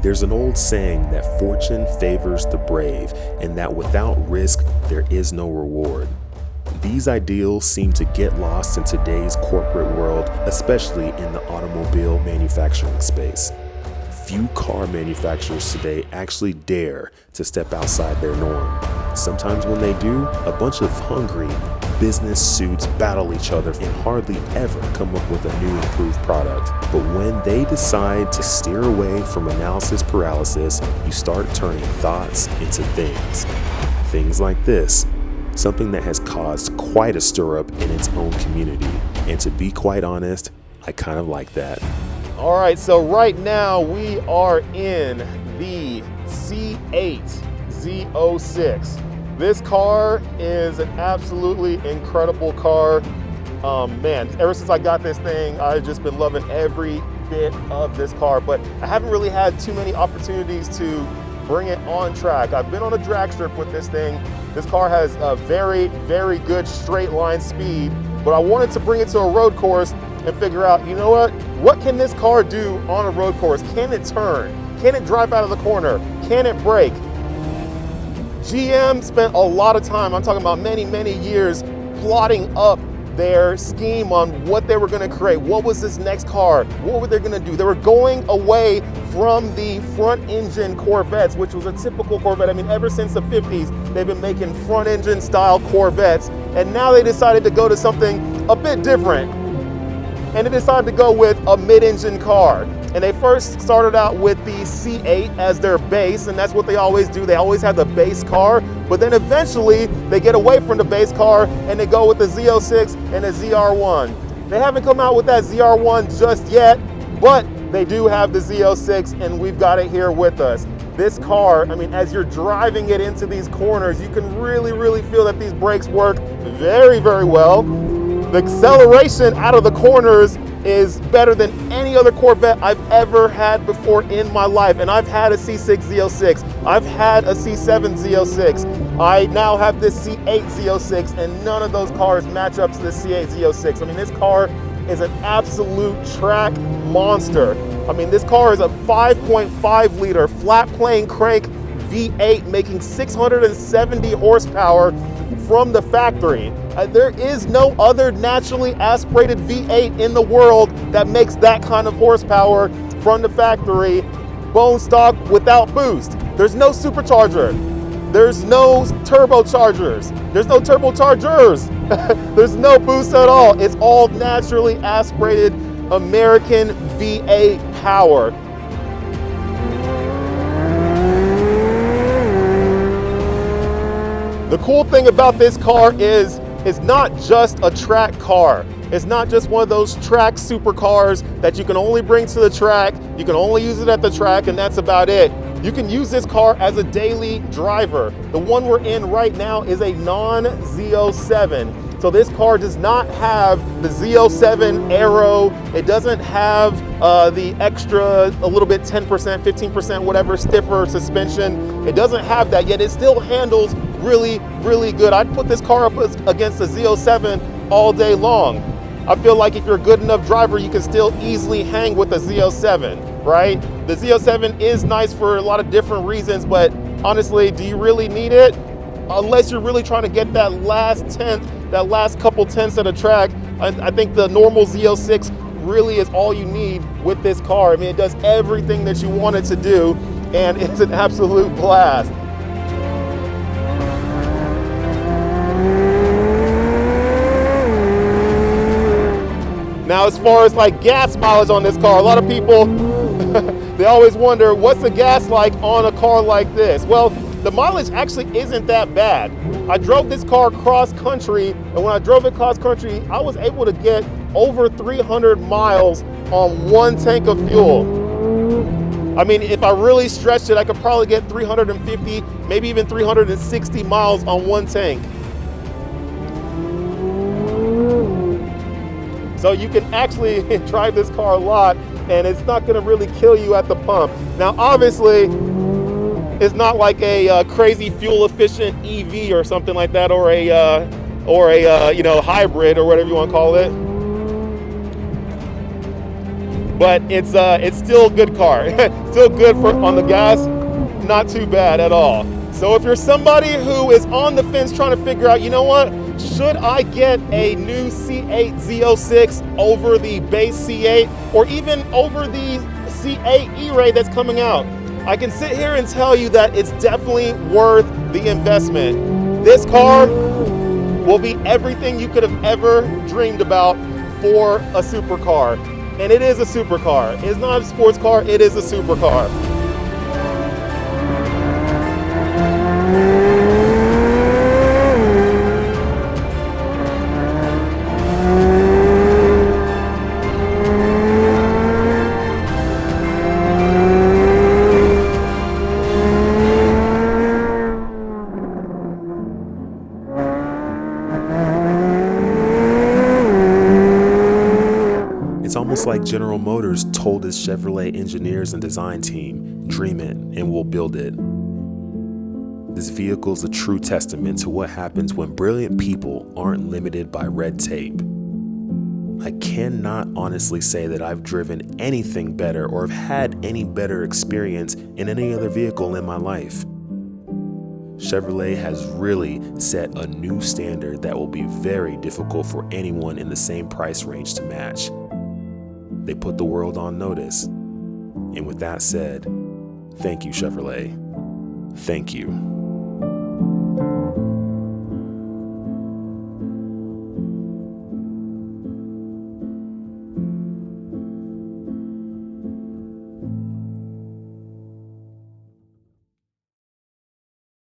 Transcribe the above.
There's an old saying that fortune favors the brave, and that without risk, there is no reward. These ideals seem to get lost in today's corporate world, especially in the automobile manufacturing space. Few car manufacturers today actually dare to step outside their norm. Sometimes when they do, a bunch of hungry business suits battle each other and hardly ever come up with a new improved product. But when they decide to steer away from analysis paralysis, you start turning thoughts into things. Things like this. Something that has caused quite a stir up in its own community. And to be quite honest, I kind of like that. All right, so right now we are in the C8 Z06. This car is an absolutely incredible car. Man, ever since I got this thing, I've just been loving every bit of this car, but I haven't really had too many opportunities to bring it on track. I've been on a drag strip with this thing. This car has a very, very good straight line speed, but I wanted to bring it to a road course and figure out, you know what can this car do on a road course? Can it turn? Can it drive out of the corner? Can it brake? GM spent a lot of time, I'm talking about many, many years, plotting up their scheme on what they were going to create. What was this next car? What were they going to do? They were going away from the front engine Corvettes, which was a typical Corvette. I mean, ever since the 50s, they've been making front engine style Corvettes, and now they decided to go to something a bit different. And they decided to go with a mid-engine car. And they first started out with the C8 as their base, and that's what they always do. They always have the base car, but then eventually they get away from the base car and they go with the Z06 and the ZR1. They haven't come out with that ZR1 just yet, but they do have the Z06 and we've got it here with us. This car, I mean, as you're driving it into these corners, you can really feel that these brakes work very, very well. The acceleration out of the corners is better than any other Corvette I've ever had before in my life. And I've had a C6 Z06, I've had a C7 Z06, I now have this C8 Z06, and none of those cars match up to the C8 Z06. I mean, this car is an absolute track monster. I mean, this car is a 5.5 liter flat plane crank V8 making 670 horsepower from the factory. There is no other naturally aspirated V8 in the world that makes that kind of horsepower from the factory, bone stock without boost. There's no supercharger. There's no turbochargers. There's no turbochargers. There's no boost at all. It's all naturally aspirated American V8 power. The cool thing about this car is it's not just a track car. It's not just one of those track supercars that you can only bring to the track, you can only use it at the track, and that's about it. You can use this car as a daily driver. The one we're in right now is a non-Z07. So this car does not have the Z07 aero. It doesn't have the extra, a little bit 10%, 15%, whatever, stiffer suspension. It doesn't have that, yet it still handles really good. I'd put this car up against the Z07 all day long. I feel like if you're a good enough driver, you can still easily hang with the Z07, right? The Z07 is nice for a lot of different reasons, but honestly, do you really need it? Unless you're really trying to get that last tenth, that last couple tenths of the track, I think the normal Z06 really is all you need with this car. I mean, it does everything that you want it to do, and it's an absolute blast. Now, as far as like gas mileage on this car, a lot of people, they always wonder, what's the gas like on a car like this? Well, the mileage actually isn't that bad. I drove this car cross country, and when I drove it cross country, I was able to get over 300 miles on one tank of fuel. I mean, if I really stretched it, I could probably get 350, maybe even 360 miles on one tank. So you can actually drive this car a lot, and it's not gonna really kill you at the pump. Now, obviously, it's not like a crazy fuel efficient EV or something like that, or a hybrid or whatever you want to call it. but it's still a good car. Still good for on the gas, not too bad at all. So if you're somebody who is on the fence trying to figure out, you know what, should I get a new C8 Z06 over the base C8 or even over the C8 E-Ray that's coming out, I can sit here and tell you that it's definitely worth the investment. This car will be everything you could have ever dreamed about for a supercar. And it is a supercar. It's not a sports car, it is a supercar. It's almost like General Motors told its Chevrolet engineers and design team, dream it and we'll build it. This vehicle is a true testament to what happens when brilliant people aren't limited by red tape. I cannot honestly say that I've driven anything better or have had any better experience in any other vehicle in my life. Chevrolet has really set a new standard that will be very difficult for anyone in the same price range to match. They put the world on notice. And with that said, thank you, Chevrolet. Thank you.